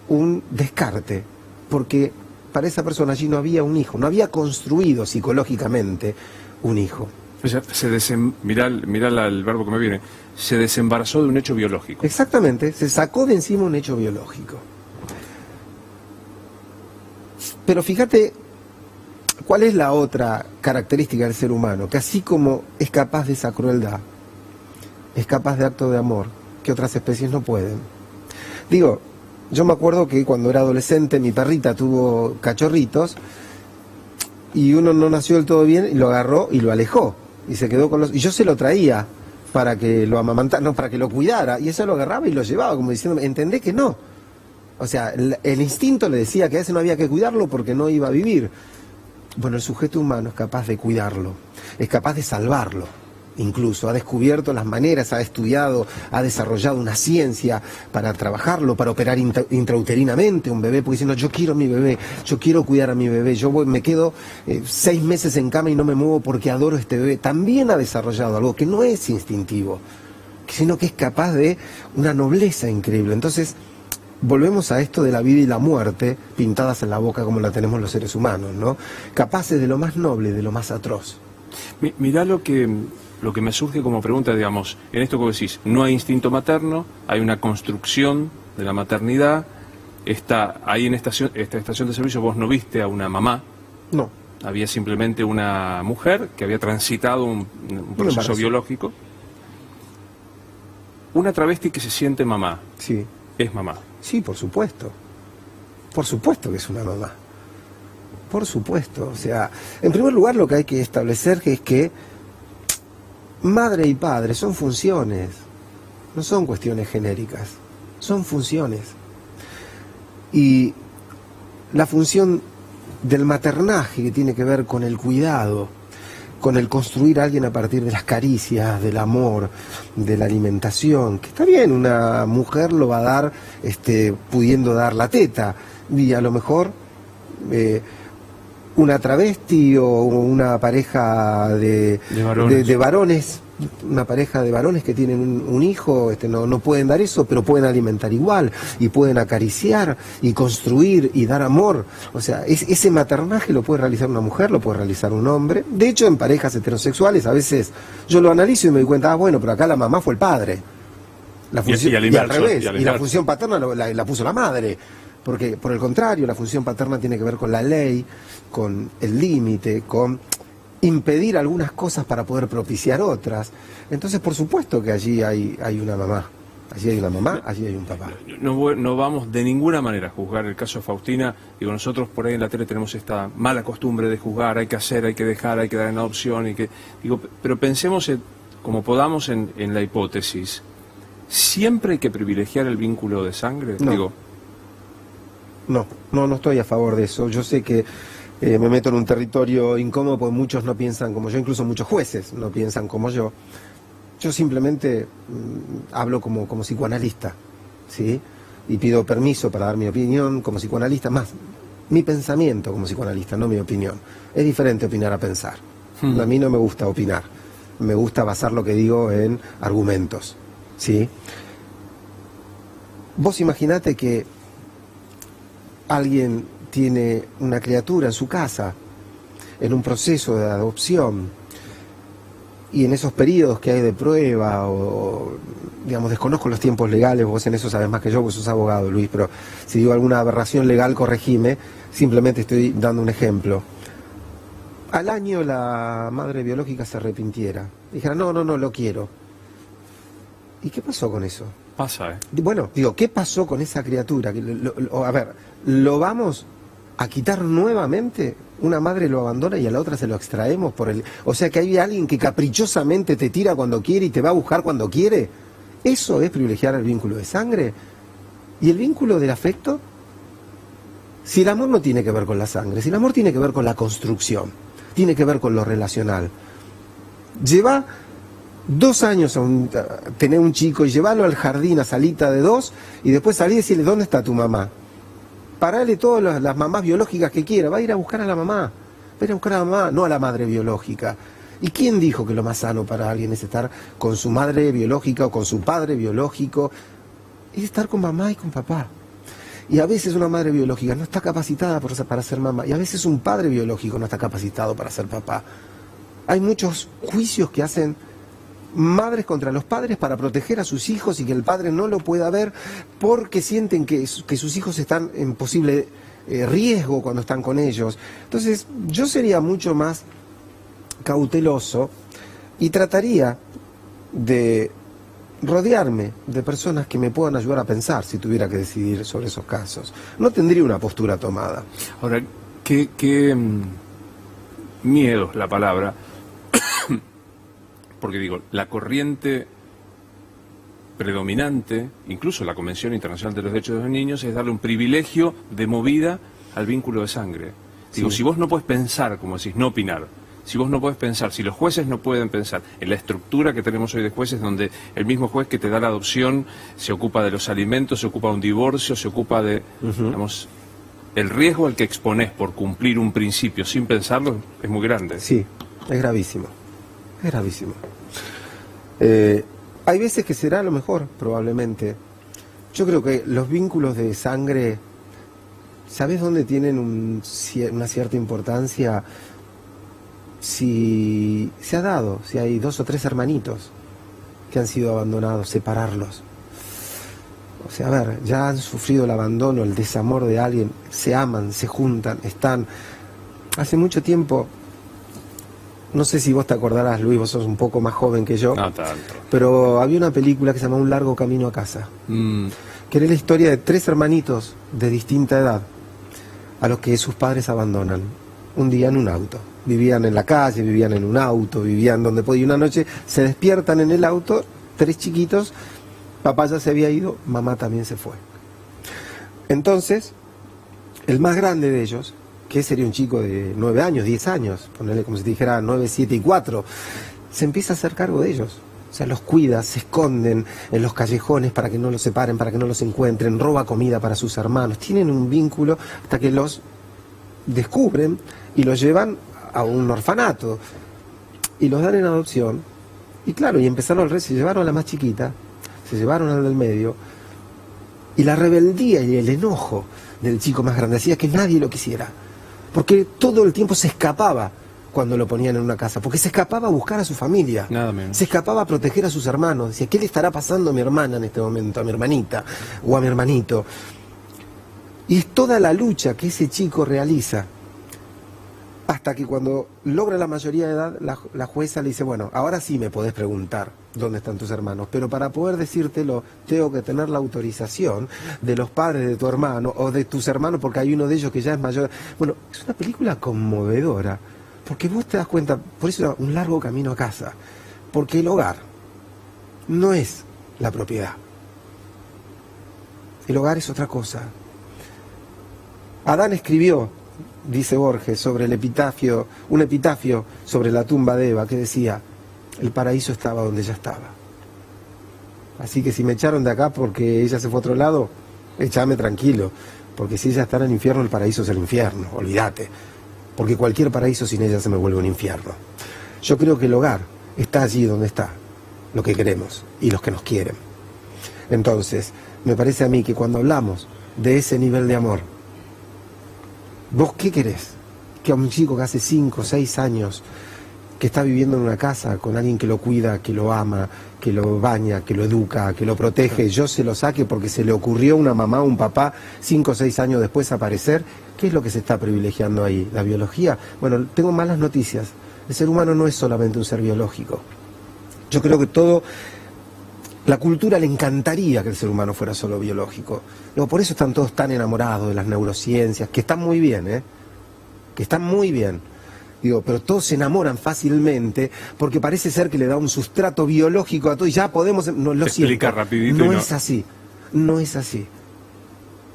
un descarte, porque para esa persona allí no había un hijo, no había construido psicológicamente un hijo. O sea, mirá el verbo que me viene, se desembarazó de un hecho biológico. Exactamente, se sacó de encima un hecho biológico. Pero fíjate, ¿cuál es la otra característica del ser humano? Que así como es capaz de esa crueldad, es capaz de actos de amor que otras especies no pueden. Digo, yo me acuerdo que cuando era adolescente mi perrita tuvo cachorritos y uno no nació del todo bien y lo agarró y lo alejó y se quedó con los... Y yo se lo traía para que lo amamantara, no, para que lo cuidara, y eso lo agarraba y lo llevaba como diciendo, entendé que no. O sea, el instinto le decía que a ese no había que cuidarlo porque no iba a vivir. Bueno, el sujeto humano es capaz de cuidarlo, es capaz de salvarlo. Incluso ha descubierto las maneras, ha estudiado, ha desarrollado una ciencia para trabajarlo, para operar intrauterinamente un bebé, porque diciendo, yo quiero a mi bebé, yo quiero cuidar a mi bebé, me quedo 6 meses en cama y no me muevo porque adoro a este bebé. También ha desarrollado algo que no es instintivo, sino que es capaz de una nobleza increíble. Entonces, volvemos a esto de la vida y la muerte pintadas en la boca como la tenemos los seres humanos, ¿no? Capaces de lo más noble, de lo más atroz. Mirá lo que me surge como pregunta, digamos, en esto que vos decís, no hay instinto materno, hay una construcción de la maternidad, ahí en esta estación de servicio vos no viste a una mamá, No. había simplemente una mujer que había transitado un proceso biológico, una travesti que se siente mamá, Sí. es mamá. Sí, por supuesto que es una mamá, por supuesto. O sea, en primer lugar lo que hay que establecer es que madre y padre son funciones, no son cuestiones genéricas, son funciones. Y la función del maternaje, que tiene que ver con el cuidado, con el construir a alguien a partir de las caricias, del amor, de la alimentación, que está bien, una mujer lo va a dar pudiendo dar la teta, y a lo mejor una travesti o una pareja de varones una pareja de varones que tienen un hijo, no pueden dar eso, pero pueden alimentar igual, y pueden acariciar, y construir, y dar amor. O sea, ese maternaje lo puede realizar una mujer, lo puede realizar un hombre. De hecho, en parejas heterosexuales, a veces yo lo analizo y me doy cuenta, bueno, pero acá la mamá fue el padre. La función, y al revés, y la función paterna la puso la madre. Porque, por el contrario, la función paterna tiene que ver con la ley, con el límite, con impedir algunas cosas para poder propiciar otras. Entonces, por supuesto que allí hay una mamá. Allí hay una mamá, allí hay un papá. No vamos de ninguna manera a juzgar el caso de Faustina. Digo, nosotros por ahí en la tele tenemos esta mala costumbre de juzgar, hay que hacer, hay que dejar, hay que dar en adopción. Pero pensemos como podamos en la hipótesis. ¿Siempre hay que privilegiar el vínculo de sangre? No. No estoy a favor de eso. Yo sé que me meto en un territorio incómodo porque muchos no piensan como yo, incluso muchos jueces no piensan como yo. Yo simplemente hablo como psicoanalista, ¿sí? Y pido permiso para dar mi opinión como psicoanalista, más mi pensamiento como psicoanalista, no mi opinión. Es diferente opinar a pensar. A mí no me gusta opinar, me gusta basar lo que digo en argumentos, ¿sí? Vos imaginate que alguien tiene una criatura en su casa, en un proceso de adopción, y en esos periodos que hay de prueba, o digamos, desconozco los tiempos legales, vos en eso sabés más que yo, vos sos abogado, Luis, pero si digo alguna aberración legal, corregime, simplemente estoy dando un ejemplo. Al año la madre biológica se arrepintiera, dijera, no, lo quiero. ¿Y qué pasó con eso? Pasa, Bueno, digo, ¿qué pasó con esa criatura? A ver, ¿lo vamos a quitar nuevamente? Una madre lo abandona y a la otra se lo extraemos por el... O sea, que hay alguien que caprichosamente te tira cuando quiere y te va a buscar cuando quiere. ¿Eso es privilegiar el vínculo de sangre? ¿Y el vínculo del afecto? Si el amor no tiene que ver con la sangre, si el amor tiene que ver con la construcción, tiene que ver con lo relacional. Lleva 2 años a tener un chico y llevarlo al jardín a salita de 2 y después salir y decirle, ¿dónde está tu mamá? Parale todas las mamás biológicas que quiera, va a ir a buscar a la mamá, va a ir a buscar a la mamá, no a la madre biológica. ¿Y quién dijo que lo más sano para alguien es estar con su madre biológica o con su padre biológico? Es estar con mamá y con papá. Y a veces una madre biológica no está capacitada para ser mamá, y a veces un padre biológico no está capacitado para ser papá. Hay muchos juicios que hacen madres contra los padres para proteger a sus hijos y que el padre no lo pueda ver porque sienten que sus hijos están en posible riesgo cuando están con ellos. Entonces yo sería mucho más cauteloso y trataría de rodearme de personas que me puedan ayudar a pensar si tuviera que decidir sobre esos casos. No tendría una postura tomada. Ahora, qué miedo es la palabra. Porque digo, la corriente predominante, incluso la Convención Internacional de los Derechos de los Niños, es darle un privilegio de movida al vínculo de sangre. Digo, si vos no podés pensar, como decís, no opinar, si vos no podés pensar, si los jueces no pueden pensar en la estructura que tenemos hoy de jueces, donde el mismo juez que te da la adopción se ocupa de los alimentos, se ocupa de un divorcio, se ocupa de, digamos, el riesgo al que exponés por cumplir un principio sin pensarlo es muy grande. Sí, es gravísimo. Es gravísimo. Hay veces que será lo mejor, probablemente. Yo creo que los vínculos de sangre, ¿sabes dónde tienen una cierta importancia? Si se ha dado, si hay 2 o 3 hermanitos que han sido abandonados, separarlos. O sea, a ver, ya han sufrido el abandono, el desamor de alguien, se aman, se juntan, están. Hace mucho tiempo... No sé si vos te acordarás, Luis, vos sos un poco más joven que yo. No tanto. Pero había una película que se llamaba Un largo camino a casa. Que era la historia de 3 hermanitos de distinta edad a los que sus padres abandonan. Un día en un auto. Vivían en la calle, vivían en un auto, vivían donde podía. Una noche se despiertan en el auto, 3 chiquitos, papá ya se había ido, mamá también se fue. Entonces, el más grande de ellos, que sería un chico de 9 años, 10 años, ponerle como si te dijera 9, 7 y 4, se empieza a hacer cargo de ellos. O sea, los cuida, se esconden en los callejones para que no los separen, para que no los encuentren, roba comida para sus hermanos. Tienen un vínculo hasta que los descubren y los llevan a un orfanato y los dan en adopción Y claro, y empezaron al rey, se llevaron a la más chiquita, se llevaron al del medio, y la rebeldía y el enojo del chico más grande hacía que nadie lo quisiera, porque todo el tiempo se escapaba cuando lo ponían en una casa, porque se escapaba a buscar a su familia, Nada menos. se escapaba a proteger a sus hermanos, decía, ¿qué le estará pasando a mi hermana en este momento, a mi hermanita o a mi hermanito? Y es toda la lucha que ese chico realiza, hasta que cuando logra la mayoría de edad, la jueza le dice, bueno, ahora sí me podés preguntar dónde están tus hermanos, pero para poder decírtelo, tengo que tener la autorización de los padres de tu hermano, o de tus hermanos, porque hay uno de ellos que ya es mayor. Bueno, es una película conmovedora, porque vos te das cuenta, por eso era un largo camino a casa, porque el hogar no es la propiedad. El hogar es otra cosa. Adán escribió, dice Borges, sobre el epitafio, un epitafio sobre la tumba de Eva, que decía, el paraíso estaba donde ella estaba. Así que si me echaron de acá porque ella se fue a otro lado, échame tranquilo, porque si ella está en el infierno, el paraíso es el infierno, olvídate, porque cualquier paraíso sin ella se me vuelve un infierno. Yo creo que el hogar está allí donde está, lo que queremos y los que nos quieren. Entonces, me parece a mí que cuando hablamos de ese nivel de amor, ¿vos qué querés? Que a un chico que hace 5 o 6 años, que está viviendo en una casa con alguien que lo cuida, que lo ama, que lo baña, que lo educa, que lo protege, yo se lo saque porque se le ocurrió a una mamá o un papá 5 o 6 años después aparecer? ¿Qué es lo que se está privilegiando ahí? ¿La biología? Bueno, tengo malas noticias. El ser humano no es solamente un ser biológico. Yo creo que todo... La cultura le encantaría que el ser humano fuera solo biológico. Luego, por eso están todos tan enamorados de las neurociencias, que están muy bien, que están muy bien. Digo, pero todos se enamoran fácilmente porque parece ser que le da un sustrato biológico a todo y ya podemos... No, lo Explica siento, rapidito. no es así, no es así.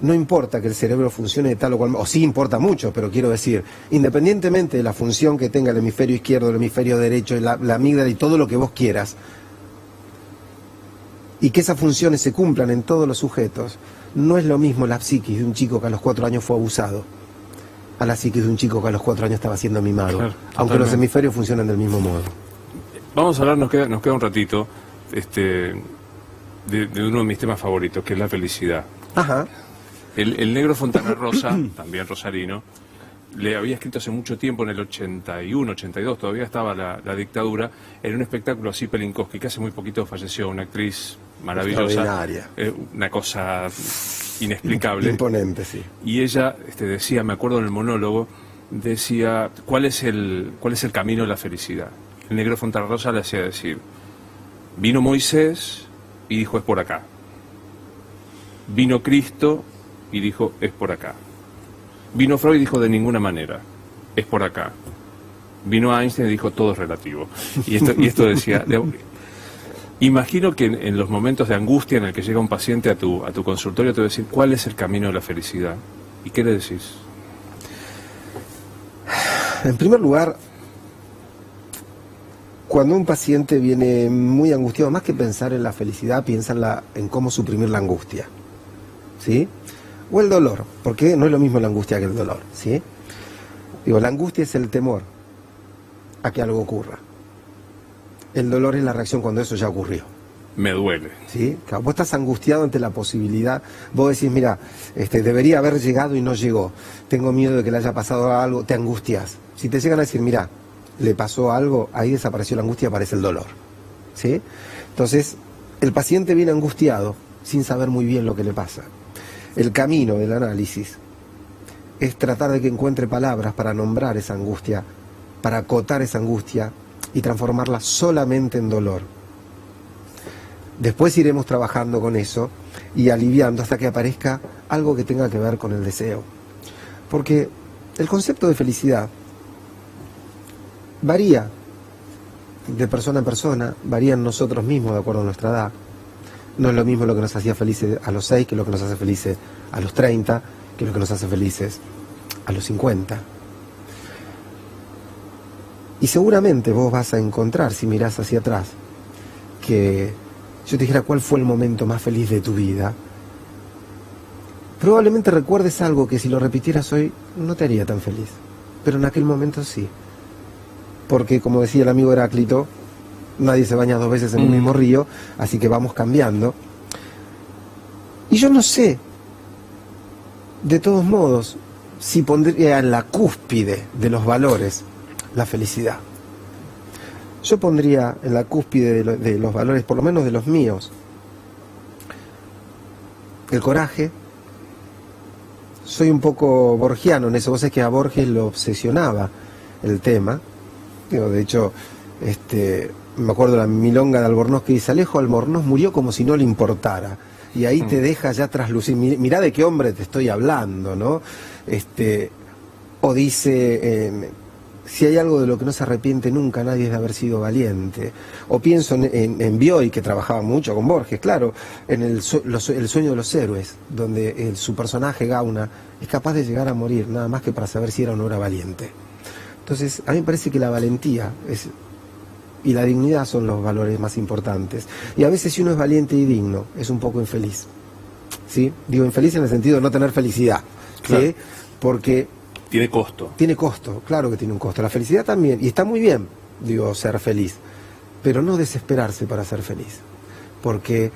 No importa que el cerebro funcione de tal o cual... O sí importa mucho, pero quiero decir, independientemente de la función que tenga el hemisferio izquierdo, el hemisferio derecho, la amígdala y todo lo que vos quieras, y que esas funciones se cumplan en todos los sujetos, no es lo mismo la psiquis de un chico que a los 4 años fue abusado a la psiquis de un chico que a los 4 años estaba siendo mimado, claro, aunque los hemisferios funcionan del mismo modo. Vamos a hablar, nos queda un ratito, de uno de mis temas favoritos, que es la felicidad. Ajá. El negro Fontana Rosa, también rosarino, le había escrito hace mucho tiempo, en el 81, 82, todavía estaba la dictadura, en un espectáculo así Pelinkowski, que hace muy poquito falleció, una actriz maravillosa, extraordinaria, una cosa inexplicable. Imponente, sí. Y ella decía, me acuerdo en el monólogo, decía, ¿cuál es el camino de la felicidad? El negro Fontana Rosa le hacía decir, vino Moisés y dijo, es por acá. Vino Cristo y dijo, es por acá. Vino Freud y dijo, de ninguna manera, es por acá. Vino Einstein y dijo, todo es relativo. Y esto decía, imagino que en los momentos de angustia en el que llega un paciente a tu consultorio, te va a decir, ¿cuál es el camino de la felicidad? ¿Y qué le decís? En primer lugar, cuando un paciente viene muy angustiado, más que pensar en la felicidad, piensa en cómo suprimir la angustia, ¿sí? O el dolor, porque no es lo mismo la angustia que el dolor, ¿sí? Digo, la angustia es el temor a que algo ocurra. El dolor es la reacción cuando eso ya ocurrió. Me duele. ¿Sí? Vos estás angustiado ante la posibilidad, vos decís, mira, debería haber llegado y no llegó, tengo miedo de que le haya pasado algo, te angustias. Si te llegan a decir, mira, le pasó algo, ahí desapareció la angustia, aparece el dolor, ¿sí? Entonces, el paciente viene angustiado sin saber muy bien lo que le pasa. El camino del análisis es tratar de que encuentre palabras para nombrar esa angustia, para acotar esa angustia y transformarla solamente en dolor. Después iremos trabajando con eso y aliviando hasta que aparezca algo que tenga que ver con el deseo. Porque el concepto de felicidad varía de persona a persona, varía en nosotros mismos de acuerdo a nuestra edad. No es lo mismo lo que nos hacía felices a los 6 que lo que nos hace felices a los 30, que lo que nos hace felices a los 50. Y seguramente vos vas a encontrar, si mirás hacia atrás, que yo te dijera cuál fue el momento más feliz de tu vida, probablemente recuerdes algo que si lo repitieras hoy no te haría tan feliz, pero en aquel momento sí. Porque, como decía el amigo Heráclito, nadie se baña 2 veces en un mismo río, así que vamos cambiando. Y yo no sé, de todos modos, si pondría en la cúspide de los valores la felicidad. Yo pondría en la cúspide de los valores, por lo menos de los míos, el coraje. Soy un poco borgiano en eso, vos sabés que a Borges lo obsesionaba el tema. Digo, de hecho, me acuerdo de la milonga de Albornoz que dice: Alejo Albornoz murió como si no le importara. Y ahí te deja ya traslucir, mirá de qué hombre te estoy hablando, ¿no? O dice, si hay algo de lo que no se arrepiente nunca nadie es de haber sido valiente. O pienso en Bioy, que trabajaba mucho con Borges, claro, en el sueño de los héroes, donde su personaje Gauna es capaz de llegar a morir, nada más que para saber si era o no era valiente. Entonces, a mí me parece que la valentía y la dignidad son los valores más importantes. Y a veces, si uno es valiente y digno, es un poco infeliz. ¿Sí? Digo infeliz en el sentido de no tener felicidad. Claro. ¿Sí? Porque tiene costo. Tiene costo, claro que tiene un costo. La felicidad también, y está muy bien, digo, ser feliz, pero no desesperarse para ser feliz. Porque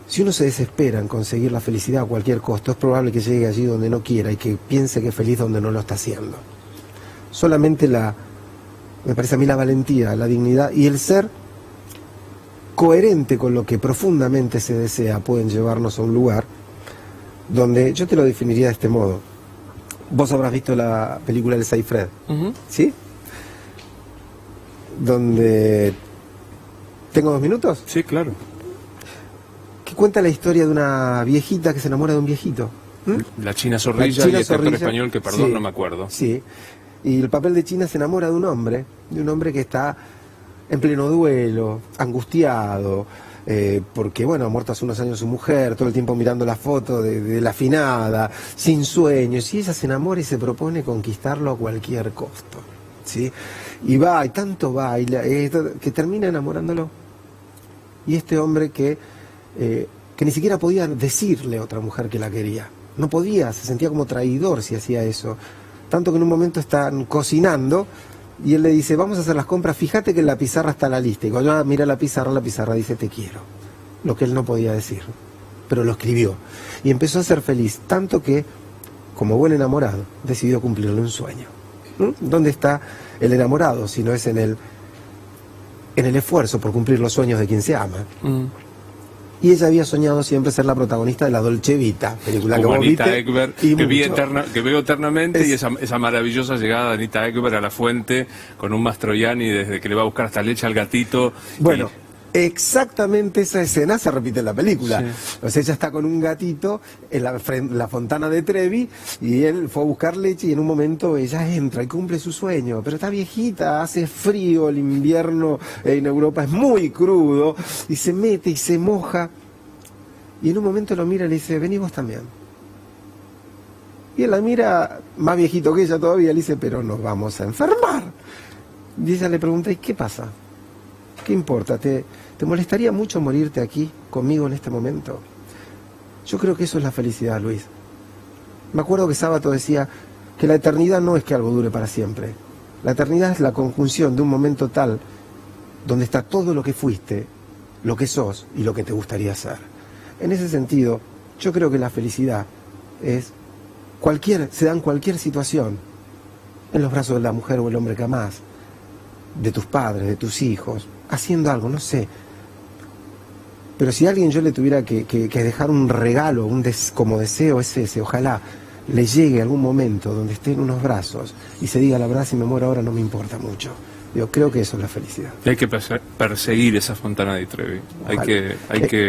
si uno se desespera en conseguir la felicidad a cualquier costo, es probable que llegue allí donde no quiera y que piense que es feliz donde no lo está haciendo. Solamente me parece a mí la valentía, la dignidad y el ser coherente con lo que profundamente se desea pueden llevarnos a un lugar donde yo te lo definiría de este modo. Vos habrás visto la película El Seifred, ¿sí? Donde... ¿Tengo 2 minutos? Sí, claro. Que cuenta la historia de una viejita que se enamora de un viejito. La China Zorrilla y este actor español que, perdón, sí, no me acuerdo. Sí, y el papel de China se enamora de un hombre que está en pleno duelo, angustiado, porque, bueno, ha muerto hace unos años su mujer, todo el tiempo mirando la foto de la finada, sin sueños, y ella se enamora y se propone conquistarlo a cualquier costo, ¿sí? Y va, y tanto va, que termina enamorándolo. Y este hombre que ni siquiera podía decirle a otra mujer que la quería, no podía, se sentía como traidor si hacía eso, tanto que en un momento están cocinando, y él le dice: vamos a hacer las compras, fíjate que en la pizarra está la lista. Y cuando mira la pizarra dice: te quiero. Lo que él no podía decir, pero lo escribió. Y empezó a ser feliz, tanto que, como buen enamorado, decidió cumplirle un sueño. ¿Dónde está el enamorado? Si no es en el esfuerzo por cumplir los sueños de quien se ama. Y ella había soñado siempre ser la protagonista de La Dolce Vita, película como que vos Anita viste, Ekberg, que veo eternamente, y esa maravillosa llegada de Anita Ekberg a la fuente con un Mastroianni desde que le va a buscar hasta leche al gatito. Bueno, exactamente esa escena se repite en la película. Sí. O sea, ella está con un gatito en la fontana de Trevi y él fue a buscar leche y en un momento ella entra y cumple su sueño. Pero está viejita, hace frío, el invierno en Europa es muy crudo y se mete y se moja. Y en un momento lo mira y le dice: vení vos también. Y él la mira, más viejito que ella todavía, le dice: pero nos vamos a enfermar. Y ella le pregunta: ¿y qué pasa? ¿Qué importa? ¿Te molestaría mucho morirte aquí conmigo en este momento? Yo creo que eso es la felicidad, Luis. Me acuerdo que Sábato decía que la eternidad no es que algo dure para siempre. La eternidad es la conjunción de un momento tal donde está todo lo que fuiste, lo que sos y lo que te gustaría ser. En ese sentido, yo creo que la felicidad es se da en cualquier situación, en los brazos de la mujer o el hombre que amás, de tus padres, de tus hijos, haciendo algo, no sé. Pero si a alguien yo le tuviera que dejar un regalo, como deseo es ese, ojalá le llegue algún momento donde esté en unos brazos y se diga: la verdad, si me muero ahora no me importa mucho. Yo creo que eso es la felicidad. Hay que perseguir esa fontana de Trevi.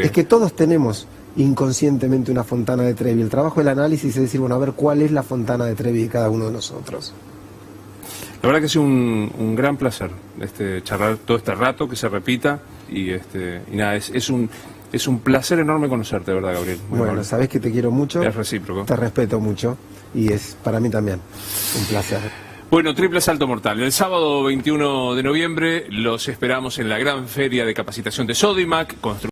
Es que todos tenemos inconscientemente una fontana de Trevi. El trabajo del análisis es decir, bueno, a ver cuál es la fontana de Trevi de cada uno de nosotros. La verdad que ha sido un gran placer charlar todo este rato, que se repita, y nada, es un placer enorme conocerte, de verdad, Gabriel. Muy bueno, amable. Sabés que te quiero mucho. Es recíproco. Te respeto mucho y es para mí también un placer. Bueno, Triple Salto Mortal. El sábado 21 de noviembre los esperamos en la gran feria de capacitación de Sodimac.